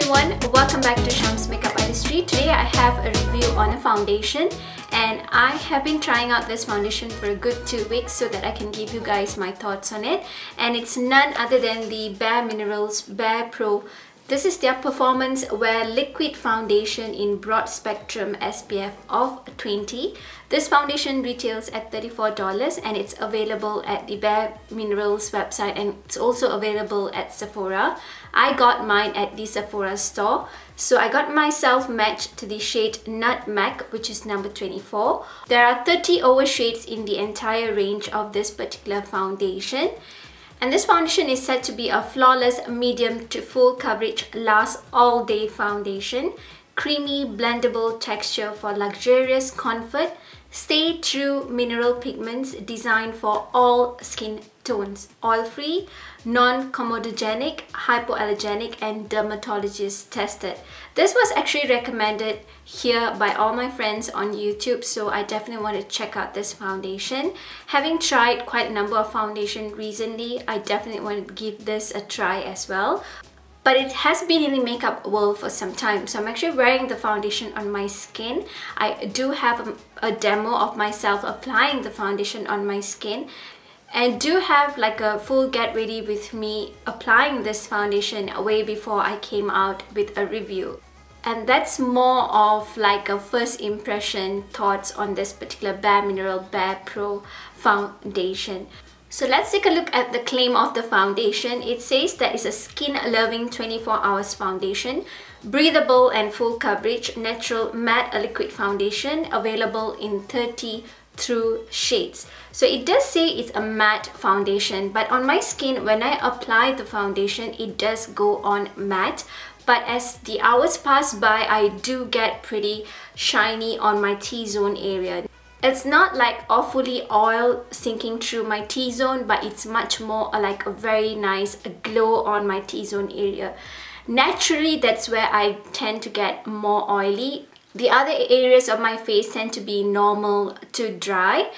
everyone, welcome back to Shams Makeup Artistry. Today I have a review on a foundation, and I have been trying out this foundation for a good 2 weeks so that I can give you guys my thoughts on it. And it's none other than the Bare Minerals Bare Pro. This is their performance wear liquid foundation in broad spectrum SPF of 20. This foundation retails at $34 and it's available at the Bare Minerals website, and it's also available at Sephora. I got mine at the Sephora store. So I got myself matched to the shade Nutmeg, which is number 24. There are 30 over shades in the entire range of this particular foundation. And this foundation is said to be a flawless medium to full coverage last all day foundation. Creamy blendable texture for luxurious comfort. Stay true mineral pigments designed for all skin tones. Oil-free, non-comedogenic, hypoallergenic and dermatologist tested. This was actually recommended here by all my friends on YouTube, so I definitely want to check out this foundation. Having tried quite a number of foundation recently, I definitely want to give this a try as well. But it has been in the makeup world for some time, so I'm actually wearing the foundation on my skin. I do have a demo of myself applying the foundation on my skin, and do have like a full get ready with me applying this foundation way before I came out with a review. And that's more of like a first impression thoughts on this particular Bare Mineral Bare Pro foundation. So let's take a look at the claim of the foundation. It says that it's a skin-loving 24 hours foundation, breathable and full coverage, natural matte liquid foundation, available in 30 true shades. So it does say it's a matte foundation, but on my skin, when I apply the foundation, it does go on matte. But as the hours pass by, I do get pretty shiny on my T-zone area. It's not like awfully oil sinking through my T-zone, but it's much more like a very nice glow on my T-zone area. Naturally, that's where I tend to get more oily. The other areas of my face tend to be normal to dry.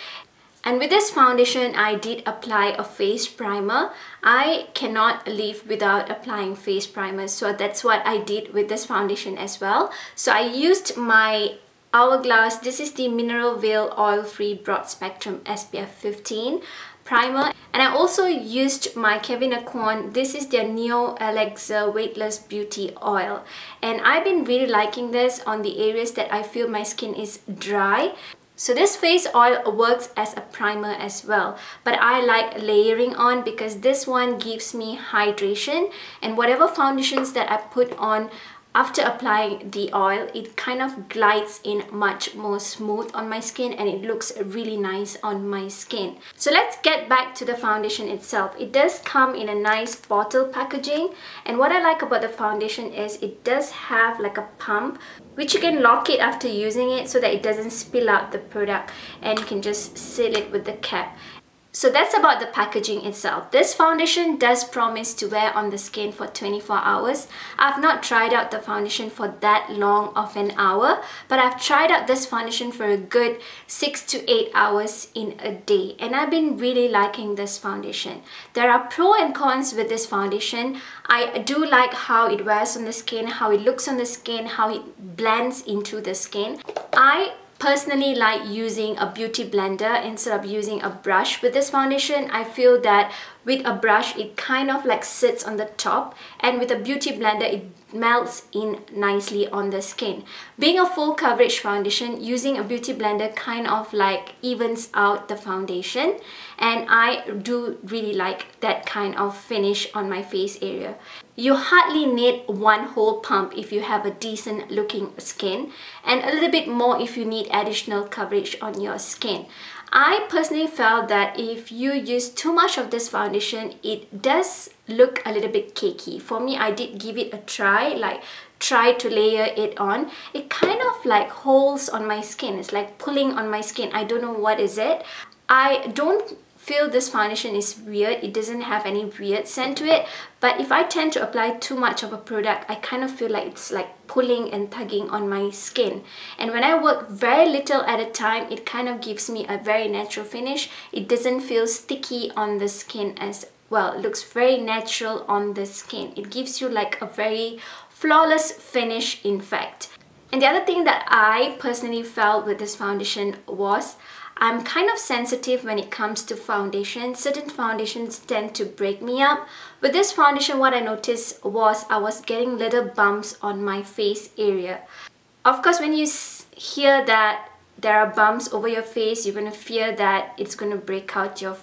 And with this foundation, I did apply a face primer. I cannot live without applying face primer, so that's what I did with this foundation as well. So I used my Hourglass, this is the Mineral Veil Oil-Free Broad Spectrum SPF 15 primer, and I also used my Kevyn Aucoin. This is their Neo Elixir Weightless Beauty Oil, and I've been really liking this on the areas that I feel my skin is dry. So this face oil works as a primer as well, but I like layering on because this one gives me hydration, and whatever foundations that I put on after applying the oil, it kind of glides in much more smooth on my skin, and it looks really nice on my skin. So let's get back to the foundation itself. It does come in a nice bottle packaging, and what I like about the foundation is it does have like a pump which you can lock it after using it so that it doesn't spill out the product, and you can just seal it with the cap. So that's about the packaging itself. This foundation does promise to wear on the skin for 24 hours. I've not tried out the foundation for that long of an hour, but I've tried out this foundation for a good 6 to 8 hours in a day, and I've been really liking this foundation. There are pros and cons with this foundation. I do like how it wears on the skin, how it looks on the skin, how it blends into the skin. I personally like using a beauty blender instead of using a brush with this foundation. I feel that with a brush it kind of like sits on the top, and with a beauty blender it melts in nicely on the skin. Being a full coverage foundation, using a beauty blender kind of like evens out the foundation, and I do really like that kind of finish on my face area. You hardly need one whole pump if you have a decent looking skin, and a little bit more if you need additional coverage on your skin. I personally felt that if you use too much of this foundation, it does look a little bit cakey. For me, I did give it a try, like try to layer it on. It kind of like holds on my skin. It's like pulling on my skin. I don't know what is it. I don't feel this foundation is weird. It doesn't have any weird scent to it, but if I tend to apply too much of a product, I kind of feel like it's like pulling and tugging on my skin. And when I work very little at a time, it kind of gives me a very natural finish. It doesn't feel sticky on the skin as well. It looks very natural on the skin. It gives you like a very flawless finish in fact. And the other thing that I personally felt with this foundation was I'm kind of sensitive when it comes to foundation. Certain foundations tend to break me up. With this foundation, what I noticed was I was getting little bumps on my face area. Of course, when you hear that there are bumps over your face, you're going to fear that it's going to break out your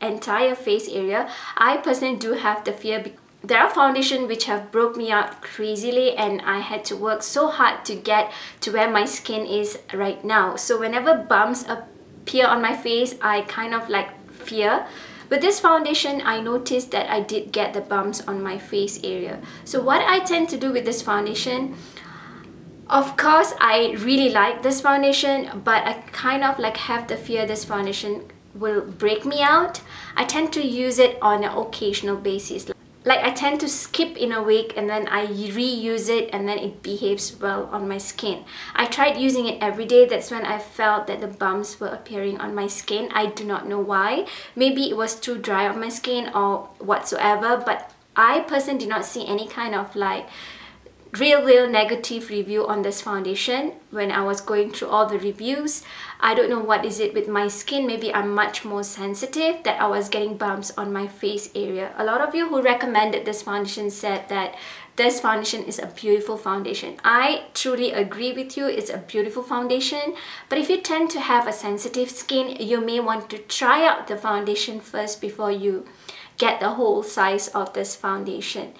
entire face area. I personally do have the fear. There are foundations which have broke me out crazily, and I had to work so hard to get to where my skin is right now. So whenever bumps appear on my face, I kind of like fear. With this foundation, I noticed that I did get the bumps on my face area. So what I tend to do with this foundation, of course, I really like this foundation, but I kind of like have the fear this foundation will break me out. I tend to use it on an occasional basis. Like I tend to skip in a week and then I reuse it and then it behaves well on my skin. I tried using it every day. That's when I felt that the bumps were appearing on my skin. I do not know why. Maybe it was too dry on my skin or whatsoever, but I personally did not see any kind of like real negative review on this foundation when I was going through all the reviews. I don't know what is it with my skin. Maybe I'm much more sensitive that I was getting bumps on my face area. A lot of you who recommended this foundation said that this foundation is a beautiful foundation. I truly agree with you. It's a beautiful foundation, but if you tend to have a sensitive skin, you may want to try out the foundation first before you get the whole size of this foundation.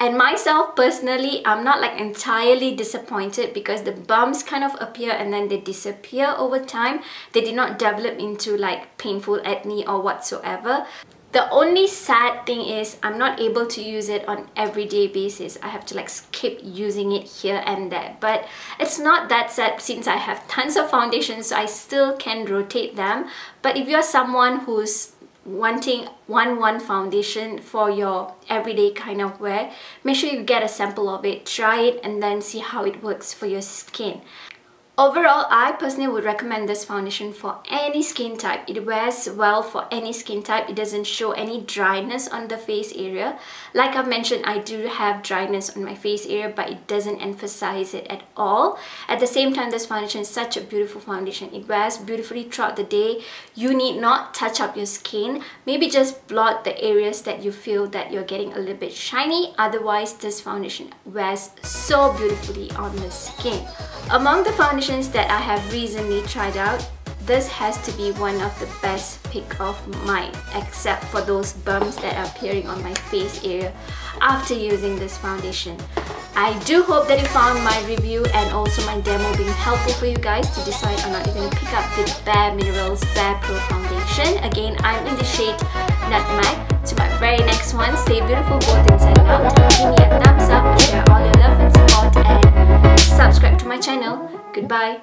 And myself personally, I'm not like entirely disappointed because the bumps kind of appear and then they disappear over time. They did not develop into like painful acne or whatsoever. The only sad thing is I'm not able to use it on everyday basis. I have to like skip using it here and there. But it's not that sad since I have tons of foundations, so I still can rotate them. But if you're someone who's wanting one foundation for your everyday kind of wear, make sure you get a sample of it, try it, and then see how it works for your skin. Overall, I personally would recommend this foundation for any skin type. It wears well for any skin type. It doesn't show any dryness on the face area. Like I've mentioned, I do have dryness on my face area, but it doesn't emphasize it at all. At the same time, this foundation is such a beautiful foundation. It wears beautifully throughout the day. You need not touch up your skin. Maybe just blot the areas that you feel that you're getting a little bit shiny. Otherwise, this foundation wears so beautifully on the skin. Among the foundations that I have recently tried out, this has to be one of the best pick of mine, except for those bumps that are appearing on my face area after using this foundation. I do hope that you found my review and also my demo being helpful for you guys to decide on not even pick up the Bare Minerals Bare Pro Foundation. Again, I'm in the shade Nutmeg. To my very next one, stay beautiful both inside and out. Give me a thumbs up, share all your love and support, and subscribe to my channel. Goodbye.